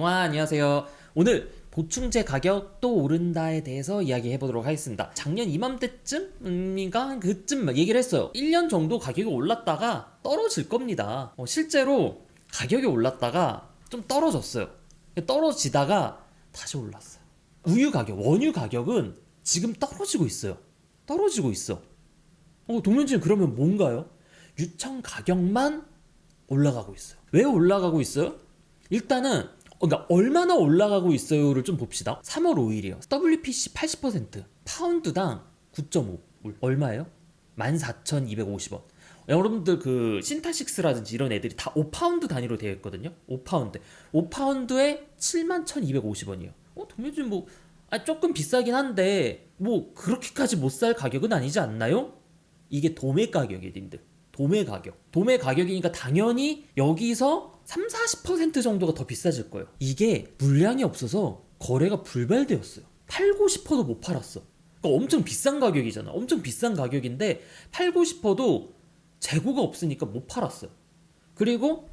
동아 안녕하세요. 오늘 보충제 가격 또 오른다에 대해서 이야기해 보도록 하겠습니다. 작년 이맘때쯤인가 그쯤 얘기를 했어요. 1년 정도 가격이 올랐다가 떨어질 겁니다. 실제로 가격이 올랐다가 좀 떨어졌어요. 떨어지다가 다시 올랐어요. 우유 가격, 원유 가격은 지금 떨어지고 있어요. 떨어지고 있어. 동면진 그러면 뭔가요? 유청 가격만 올라가고 있어요. 왜 올라가고 있어요? 일단은 그러니까 얼마나 올라가고 있어요를 좀 봅시다. 3월 5일이요. WPC 80% 파운드당 9.5 얼마예요? 14,250원. 여러분들 그 신타식스라든지 이런 애들이 다 5파운드 단위로 되어 있거든요. 5파운드. 5파운드에 71,250원이에요. 동면준 뭐 조금 비싸긴 한데 뭐 그렇게까지 못 살 가격은 아니지 않나요? 이게 도매 가격이에요, 님들. 도매 가격. 도매 가격이니까 당연히 여기서 30-40% 정도가 더 비싸질 거예요. 이게 물량이 없어서 거래가 불발되었어요. 팔고 싶어도 못 팔았어. 그러니까 엄청 비싼 가격이잖아. 엄청 비싼 가격인데 팔고 싶어도 재고가 없으니까 못 팔았어요. 그리고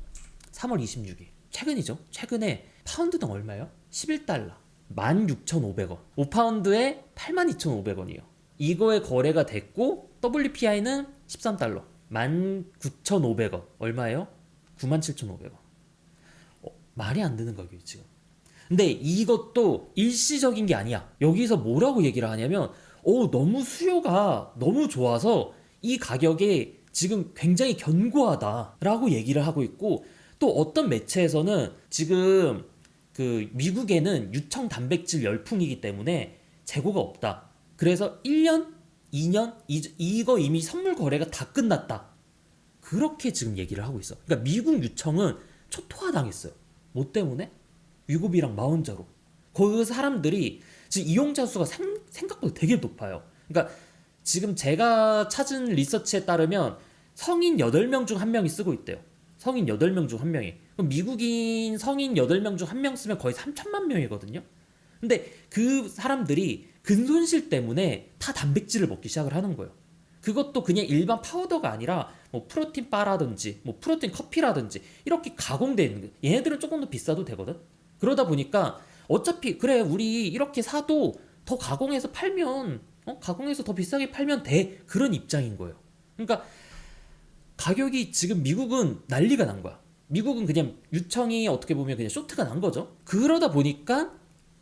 3월 26일 최근이죠. 최근에 파운드당 얼마예요? 11달러 16,500원 5파운드에 82,500원이에요. 이거에 거래가 됐고 WPI는 13달러 19,500원 얼마예요? 97,500원. 말이 안 되는 가격이 지금. 근데 이것도 일시적인 게 아니야. 여기서 뭐라고 얘기를 하냐면 너무 수요가 너무 좋아서 이 가격이 지금 굉장히 견고하다라고 얘기를 하고 있고, 또 어떤 매체에서는 지금 그 미국에는 유청 단백질 열풍이기 때문에 재고가 없다. 그래서 1년, 2년 이거 이미 선물 거래가 다 끝났다. 그렇게 지금 얘기를 하고 있어. 그러니까 미국 유청은 초토화당했어요. 뭐 때문에? 위고비랑 마운저로. 그 사람들이 지금 이용자 수가 생각보다 되게 높아요. 그러니까 지금 제가 찾은 리서치에 따르면 성인 8명 중 1명이 쓰고 있대요. 성인 8명 중 1명이. 그럼 미국인 성인 8명 중 1명 쓰면 거의 3천만 명이거든요. 근데 그 사람들이 근손실 때문에 다 단백질을 먹기 시작을 하는 거예요. 그것도 그냥 일반 파우더가 아니라 뭐 프로틴 바라든지 뭐 프로틴 커피라든지 이렇게 가공되어 있는 거예요. 얘네들은 조금 더 비싸도 되거든. 그러다 보니까 어차피 그래 우리 이렇게 사도 더 가공해서 팔면 가공해서 더 비싸게 팔면 돼, 그런 입장인 거예요. 그러니까 가격이 지금 미국은 난리가 난 거야. 미국은 그냥 유청이 어떻게 보면 그냥 쇼트가 난 거죠. 그러다 보니까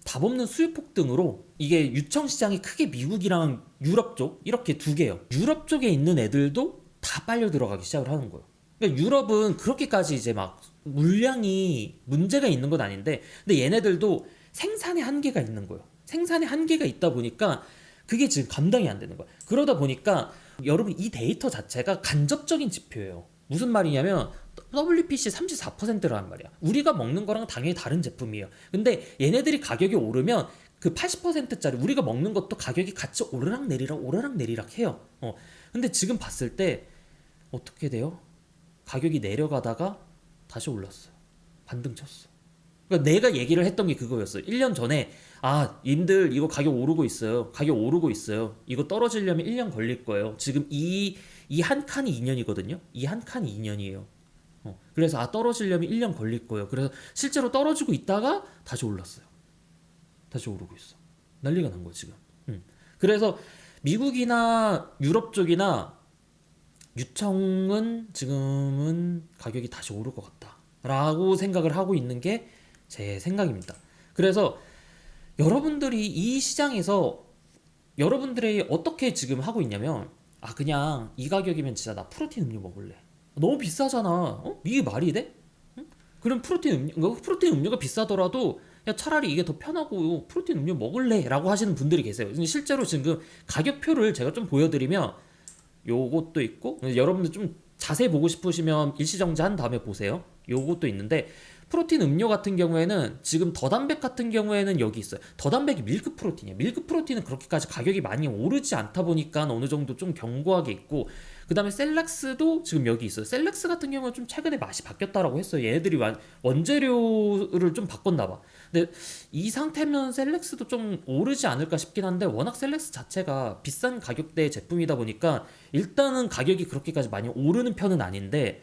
답 없는 수요 폭등으로 이게 유청 시장이 크게 미국이랑 유럽 쪽 이렇게 두 개예요. 유럽 쪽에 있는 애들도 다 빨려 들어가기 시작을 하는 거예요. 그러니까 유럽은 그렇게까지 이제 막 물량이 문제가 있는 건 아닌데, 근데 얘네들도 생산의 한계가 있는 거예요. 생산의 한계가 있다 보니까 그게 지금 감당이 안 되는 거야. 그러다 보니까 여러분 이 데이터 자체가 간접적인 지표예요. 무슨 말이냐면 WPC 34%라는 말이야. 우리가 먹는 거랑 당연히 다른 제품이에요. 근데 얘네들이 가격이 오르면 그 80%짜리 우리가 먹는 것도 가격이 같이 오르락 내리락 해요. 근데 지금 봤을 때 어떻게 돼요? 가격이 내려가다가 다시 올랐어요. 반등 쳤어. 그러니까 내가 얘기를 했던 게 그거였어요. 1년 전에 님들 이거 가격 오르고 있어요. 가격 오르고 있어요. 이거 떨어지려면 1년 걸릴 거예요. 지금 이 한 칸이 2년이거든요. 이 한 칸이 2년이에요. 그래서 떨어지려면 1년 걸릴 거예요. 그래서 실제로 떨어지고 있다가 다시 올랐어요. 다시 오르고 있어. 난리가 난 거야 지금. 그래서 미국이나 유럽 쪽이나 유청은 지금은 가격이 다시 오를 것 같다 라고 생각을 하고 있는 게 제 생각입니다. 그래서 여러분들이 이 시장에서 여러분들이 어떻게 지금 하고 있냐면 그냥 이 가격이면 진짜 나 프로틴 음료 먹을래. 너무 비싸잖아. 이게 말이 돼? 그럼 프로틴 음료가 비싸더라도 야 차라리 이게 더 편하고 프로틴 음료 먹을래 라고 하시는 분들이 계세요. 근데 실제로 지금 가격표를 제가 좀 보여드리면 요것도 있고, 여러분들 좀 자세히 보고 싶으시면 일시정지한 다음에 보세요. 요것도 있는데 프로틴 음료 같은 경우에는 지금 더담백 같은 경우에는 여기 있어요. 더담백이 밀크 프로틴이에요. 밀크 프로틴은 그렇게까지 가격이 많이 오르지 않다 보니까 어느 정도 좀 견고하게 있고, 그 다음에 셀락스도 지금 여기 있어요. 셀락스 같은 경우는 좀 최근에 맛이 바뀌었다라고 했어요. 얘네들이 원재료를 좀 바꿨나봐. 근데 이 상태면 셀락스도 좀 오르지 않을까 싶긴 한데, 워낙 셀락스 자체가 비싼 가격대의 제품이다 보니까 일단은 가격이 그렇게까지 많이 오르는 편은 아닌데,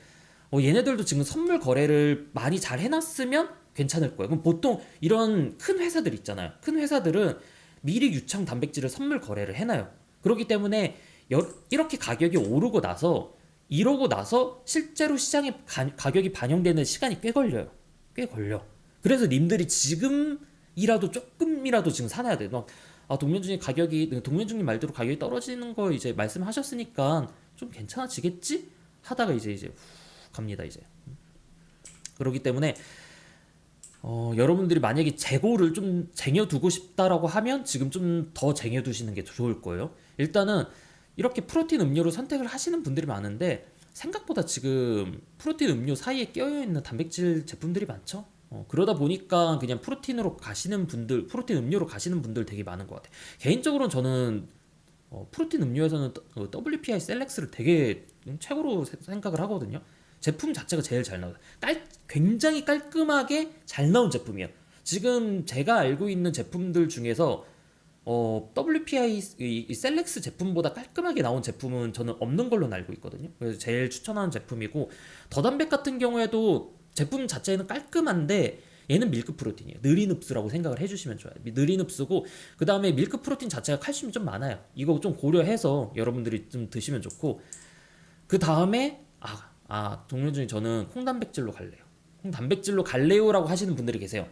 얘네들도 지금 선물 거래를 많이 잘 해놨으면 괜찮을 거예요. 그럼 보통 이런 큰 회사들 있잖아요. 큰 회사들은 미리 유청 단백질을 선물 거래를 해놔요. 그렇기 때문에 이렇게 가격이 오르고 나서 이러고 나서 실제로 시장에 가격이 반영되는 시간이 꽤 걸려요. 꽤 걸려. 그래서 님들이 지금이라도 조금이라도 지금 사놔야 돼요. 막, 동면중님 말대로 가격이 떨어지는 거 이제 말씀하셨으니까 좀 괜찮아지겠지? 하다가 이제 후 갑니다 이제. 그렇기 때문에 여러분들이 만약에 재고를 좀 쟁여두고 싶다라고 하면 지금 좀 더 쟁여두시는 게 좋을 거예요. 일단은 이렇게 프로틴 음료를 선택을 하시는 분들이 많은데 생각보다 지금 프로틴 음료 사이에 껴있는 단백질 제품들이 많죠. 그러다 보니까 그냥 프로틴으로 가시는 분들, 프로틴 음료로 가시는 분들 되게 많은 것 같아요. 개인적으로는 저는 프로틴 음료에서는 WPI 셀렉스를 되게 최고로 생각을 하거든요. 제품 자체가 제일 잘 나와요. 굉장히 깔끔하게 잘 나온 제품이에요. 지금 제가 알고 있는 제품들 중에서 WPI 이 셀렉스 제품보다 깔끔하게 나온 제품은 저는 없는 걸로 알고 있거든요. 그래서 제일 추천하는 제품이고, 더담백 같은 경우에도 제품 자체는 깔끔한데 얘는 밀크 프로틴이에요. 느린흡수라고 생각을 해주시면 좋아요. 느린흡수고, 그 다음에 밀크 프로틴 자체가 칼슘이 좀 많아요. 이거 좀 고려해서 여러분들이 좀 드시면 좋고, 그 다음에 동료 중에 저는 콩단백질로 갈래요. 콩단백질로 갈래요라고 하시는 분들이 계세요.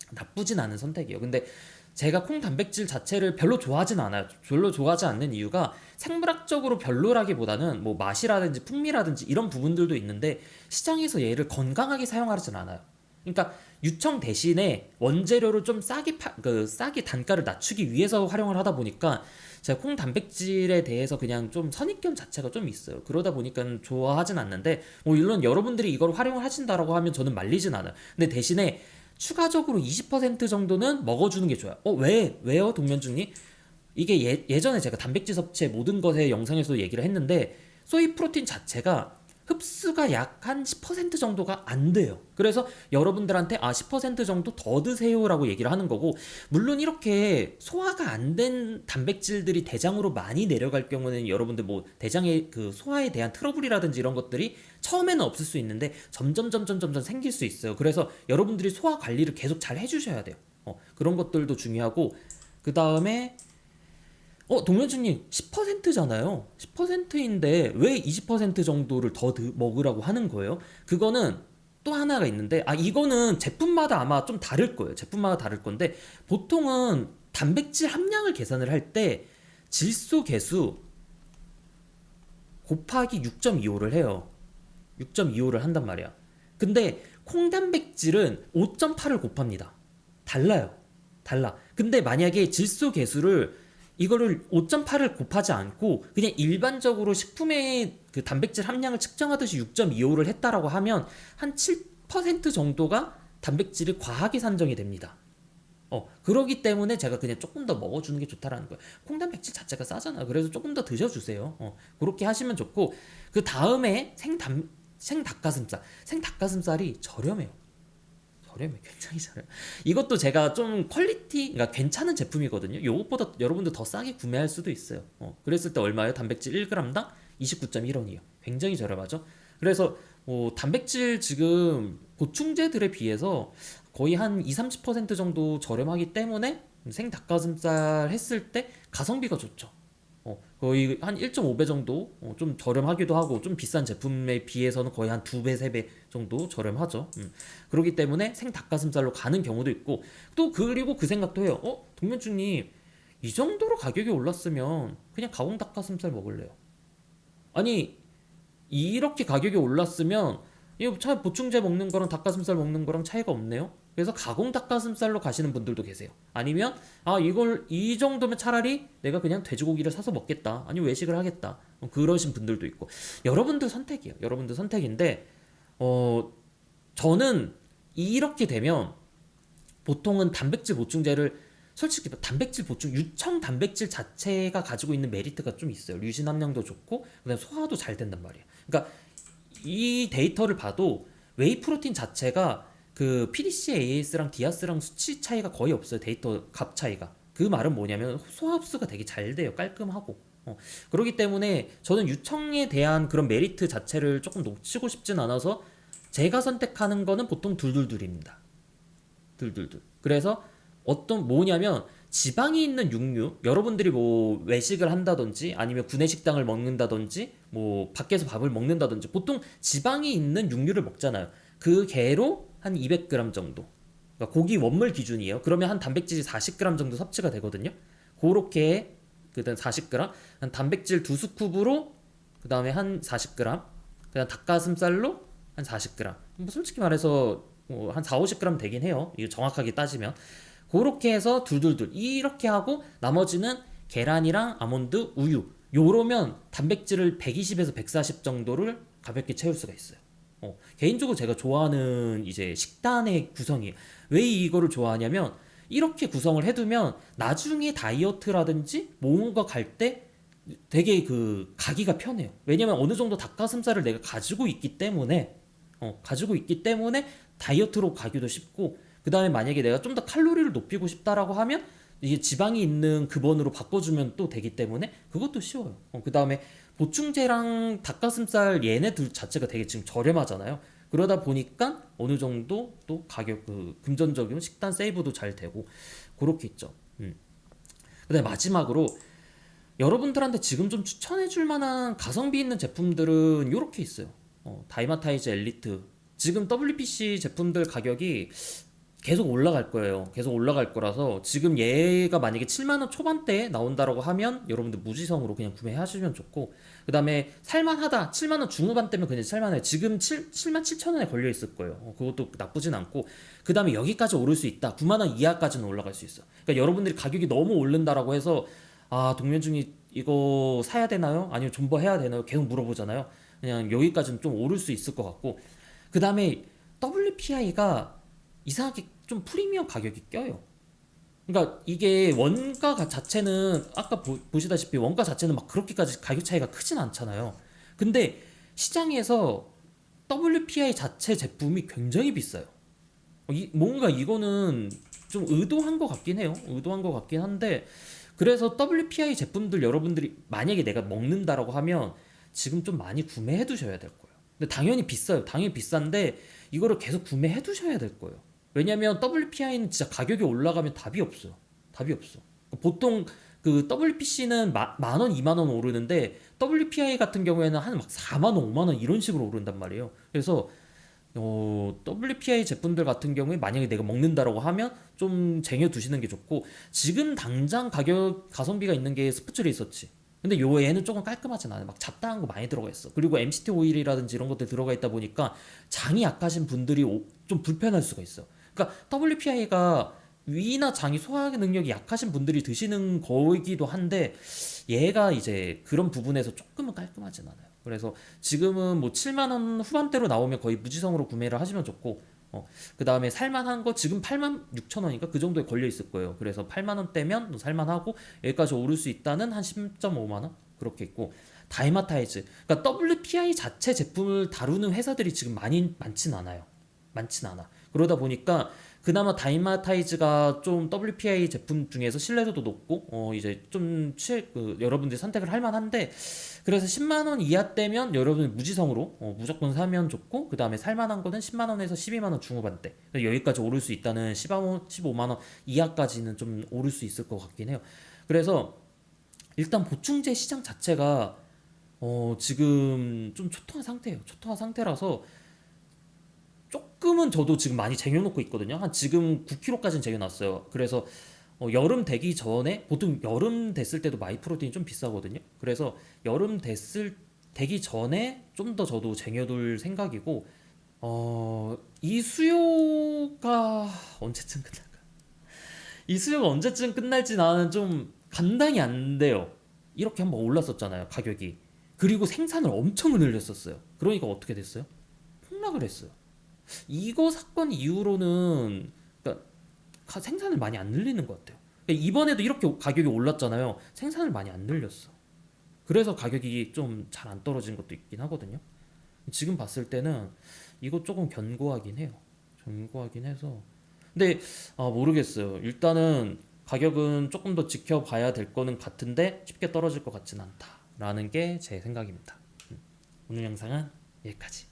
나쁘진 않은 선택이에요. 근데 제가 콩단백질 자체를 별로 좋아하진 않아요. 별로 좋아하지 않는 이유가 생물학적으로 별로라기보다는 뭐 맛이라든지 풍미라든지 이런 부분들도 있는데 시장에서 얘를 건강하게 사용하진 않아요. 그러니까 유청 대신에 원재료를 좀 싸게 단가를 낮추기 위해서 활용을 하다 보니까 제가 콩 단백질에 대해서 그냥 좀 선입견 자체가 좀 있어요. 그러다 보니까 좋아하진 않는데, 뭐 물론 여러분들이 이걸 활용을 하신다라고 하면 저는 말리진 않아요. 근데 대신에 추가적으로 20% 정도는 먹어주는 게 좋아요. 왜요, 동면중님? 이게 예전에 제가 단백질 섭취의 모든 것의 영상에서 얘기를 했는데, 소이 프로틴 자체가 흡수가 약 한 10% 정도가 안 돼요. 그래서 여러분들한테 10% 정도 더 드세요라고 얘기를 하는 거고, 물론 이렇게 소화가 안 된 단백질들이 대장으로 많이 내려갈 경우는 여러분들 뭐 대장의 그 소화에 대한 트러블이라든지 이런 것들이 처음에는 없을 수 있는데 점점 생길 수 있어요. 그래서 여러분들이 소화 관리를 계속 잘 해주셔야 돼요. 그런 것들도 중요하고, 그 다음에 동면주님 10%잖아요. 10%인데 왜 20% 정도를 더 먹으라고 하는 거예요? 그거는 또 하나가 있는데, 이거는 제품마다 아마 좀 다를 거예요. 제품마다 다를 건데, 보통은 단백질 함량을 계산을 할 때 질소 개수 곱하기 6.25를 해요. 6.25를 한단 말이야. 근데 콩단백질은 5.8을 곱합니다. 달라. 근데 만약에 질소 개수를 이거를 5.8을 곱하지 않고 그냥 일반적으로 식품의 그 단백질 함량을 측정하듯이 6.25를 했다라고 하면 한 7% 정도가 단백질이 과하게 산정이 됩니다. 그러기 때문에 제가 그냥 조금 더 먹어주는 게 좋다라는 거예요. 콩단백질 자체가 싸잖아. 그래서 조금 더 드셔주세요. 그렇게 하시면 좋고, 그 다음에 생닭가슴살이 저렴해요. 굉장히 저렴해요. 이것도 제가 좀 그러니까 괜찮은 제품이거든요. 이것보다 여러분들 더 싸게 구매할 수도 있어요. 그랬을 때 얼마예요? 단백질 1g당 29.1원이에요. 굉장히 저렴하죠. 그래서 단백질 지금 보충제들에 비해서 거의 한 20-30% 정도 저렴하기 때문에 생닭가슴살 했을 때 가성비가 좋죠. 거의 한 1.5배 정도 좀 저렴하기도 하고, 좀 비싼 제품에 비해서는 거의 한 2배, 3배 정도 저렴하죠. 그렇기 때문에 생닭가슴살로 가는 경우도 있고, 또 그리고 그 생각도 해요. 동면주님 이 정도로 가격이 올랐으면 그냥 가공 닭가슴살 먹을래요. 아니, 이렇게 가격이 올랐으면 이거 참 보충제 먹는 거랑 닭가슴살 먹는 거랑 차이가 없네요. 그래서 가공 닭가슴살로 가시는 분들도 계세요. 아니면 이걸 이 정도면 차라리 내가 그냥 돼지고기를 사서 먹겠다, 아니면 외식을 하겠다, 그러신 분들도 있고, 여러분들 선택이에요. 여러분들 선택인데, 저는 이렇게 되면 보통은 단백질 보충제를, 솔직히 단백질 보충, 유청 단백질 자체가 가지고 있는 메리트가 좀 있어요. 류신 함량도 좋고, 그다음에 소화도 잘 된단 말이에요. 그러니까 이 데이터를 봐도 웨이 프로틴 자체가 그 PDCAS랑 디아스랑 수치 차이가 거의 없어요. 데이터 값 차이가. 그 말은 뭐냐면 소화 흡수가 되게 잘 돼요. 깔끔하고. 그렇기 때문에 저는 유청에 대한 그런 메리트 자체를 조금 놓치고 싶진 않아서 제가 선택하는 거는 보통 둘둘둘입니다. 둘둘둘. 그래서 어떤 뭐냐면 지방이 있는 육류, 여러분들이 뭐 외식을 한다든지 아니면 구내식당을 먹는다든지 뭐 밖에서 밥을 먹는다든지 보통 지방이 있는 육류를 먹잖아요. 그 개로 한 200g 정도. 그러니까 고기 원물 기준이에요. 그러면 한 단백질이 40g 정도 섭취가 되거든요. 그렇게 그다음 40g, 한 단백질 2스쿱으로 그다음에 한 40g, 그다음 닭가슴살로 한 40g. 뭐 솔직히 말해서 뭐한 4, 50g 되긴 해요. 이거 정확하게 따지면. 그렇게 해서 둘둘둘 이렇게 하고 나머지는 계란이랑 아몬드, 우유. 요러면 단백질을 120에서 140 정도를 가볍게 채울 수가 있어요. 개인적으로 제가 좋아하는 이제 식단의 구성이에요. 왜 이거를 좋아하냐면 이렇게 구성을 해두면 나중에 다이어트라든지 뭔가 갈 때 되게 그 가기가 편해요. 왜냐면 어느 정도 닭가슴살을 내가 가지고 있기 때문에 다이어트로 가기도 쉽고, 그 다음에 만약에 내가 좀 더 칼로리를 높이고 싶다라고 하면 이게 지방이 있는 근원으로 바꿔주면 또 되기 때문에 그것도 쉬워요. 그 다음에 보충제랑 닭가슴살 얘네 둘 자체가 되게 지금 저렴하잖아요. 그러다 보니까 어느 정도 또 가격 그 금전적인 식단 세이브도 잘 되고 그렇게 있죠. 그다음에 마지막으로 여러분들한테 지금 좀 추천해줄 만한 가성비 있는 제품들은 이렇게 있어요. 다이마타이즈 엘리트. 지금 WPC 제품들 가격이 계속 올라갈 거예요. 계속 올라갈 거라서 지금 얘가 만약에 7만원 초반대에 나온다라고 하면 여러분들 무지성으로 그냥 구매하시면 좋고, 그 다음에 살만하다 7만원 중후반대면 그냥 살만해요. 지금 7만 7천원에 걸려 있을 거예요. 그것도 나쁘진 않고, 그 다음에 여기까지 오를 수 있다 9만원 이하까지는 올라갈 수 있어. 그러니까 여러분들이 가격이 너무 오른다라고 해서 아 동면중이 이거 사야 되나요? 아니면 존버해야 되나요? 계속 물어보잖아요. 그냥 여기까지는 좀 오를 수 있을 것 같고, 그 다음에 WPI가 이상하게 좀 프리미엄 가격이 껴요. 그러니까 이게 원가 자체는 아까 보시다시피 원가 자체는 막 그렇게까지 가격 차이가 크진 않잖아요. 근데 시장에서 WPI 자체 제품이 굉장히 비싸요. 뭔가 이거는 좀 의도한 것 같긴 해요. 의도한 것 같긴 한데, 그래서 WPI 제품들 여러분들이 만약에 내가 먹는다라고 하면 지금 좀 많이 구매해 두셔야 될 거예요. 근데 당연히 비싸요. 당연히 비싼데 이거를 계속 구매해 두셔야 될 거예요. 왜냐면 WPI는 진짜 가격이 올라가면 답이 없어요. 답이 없어. 보통 그 WPC는 만원, 2만원 오르는데 WPI 같은 경우에는 한 막 4만원, 5만원 이런 식으로 오른단 말이에요. 그래서 WPI 제품들 같은 경우에 만약에 내가 먹는다라고 하면 좀 쟁여두시는 게 좋고, 지금 당장 가격 가성비가 있는 게 스포츠 레이서치. 근데 요 얘는 조금 깔끔하진 않아요. 막 잡다한 거 많이 들어가 있어. 그리고 MCT 오일이라든지 이런 것들 들어가 있다 보니까 장이 약하신 분들이 좀 불편할 수가 있어. 그러니까 WPI가 위나 장이 소화하기 능력이 약하신 분들이 드시는 거이기도 한데 얘가 이제 그런 부분에서 조금은 깔끔하진 않아요. 그래서 지금은 뭐 7만 원 후반대로 나오면 거의 무지성으로 구매를 하시면 좋고, 그 다음에 살만한 거 지금 8만 6천 원인가 그 정도에 걸려 있을 거예요. 그래서 8만 원대면 살만하고 여기까지 오를 수 있다는 한 10.5만 원 그렇게 있고, 다이마타이즈 그러니까 WPI 자체 제품을 다루는 회사들이 지금 많진 않아요. 많진 않아. 그러다 보니까 그나마 다이마타이즈가 좀 WPI 제품 중에서 신뢰도도 높고 이제 좀 여러분들이 선택을 할 만한데, 그래서 10만 원 이하대면 여러분이 무지성으로 무조건 사면 좋고, 그 다음에 살만한 거는 10만 원에서 12만 원 중후반대 여기까지 오를 수 있다는 15만 원 이하까지는 좀 오를 수 있을 것 같긴 해요. 그래서 일단 보충제 시장 자체가 지금 좀 초토화 상태예요. 초토화 상태라서 조금은 저도 지금 많이 쟁여놓고 있거든요. 한 지금 9kg까지는 쟁여놨어요. 그래서 여름 되기 전에, 보통 여름 됐을 때도 마이프로틴이 좀 비싸거든요. 그래서 여름 되기 전에 좀 더 저도 쟁여둘 생각이고, 이 수요가 언제쯤 끝날까? 이 수요가 언제쯤 끝날지 나는 좀 감당이 안 돼요. 이렇게 한번 올랐었잖아요, 가격이. 그리고 생산을 엄청 늘렸었어요. 그러니까 어떻게 됐어요? 폭락을 했어요. 이거 사건 이후로는 그러니까 생산을 많이 안 늘리는 것 같아요. 그러니까 이번에도 이렇게 가격이 올랐잖아요. 생산을 많이 안 늘렸어. 그래서 가격이 좀 잘 안 떨어진 것도 있긴 하거든요. 지금 봤을 때는 이거 조금 견고하긴 해요. 견고하긴 해서. 근데 모르겠어요. 일단은 가격은 조금 더 지켜봐야 될 거는 같은데 쉽게 떨어질 것 같진 않다라는 게 제 생각입니다. 오늘 영상은 여기까지.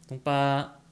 똥빠.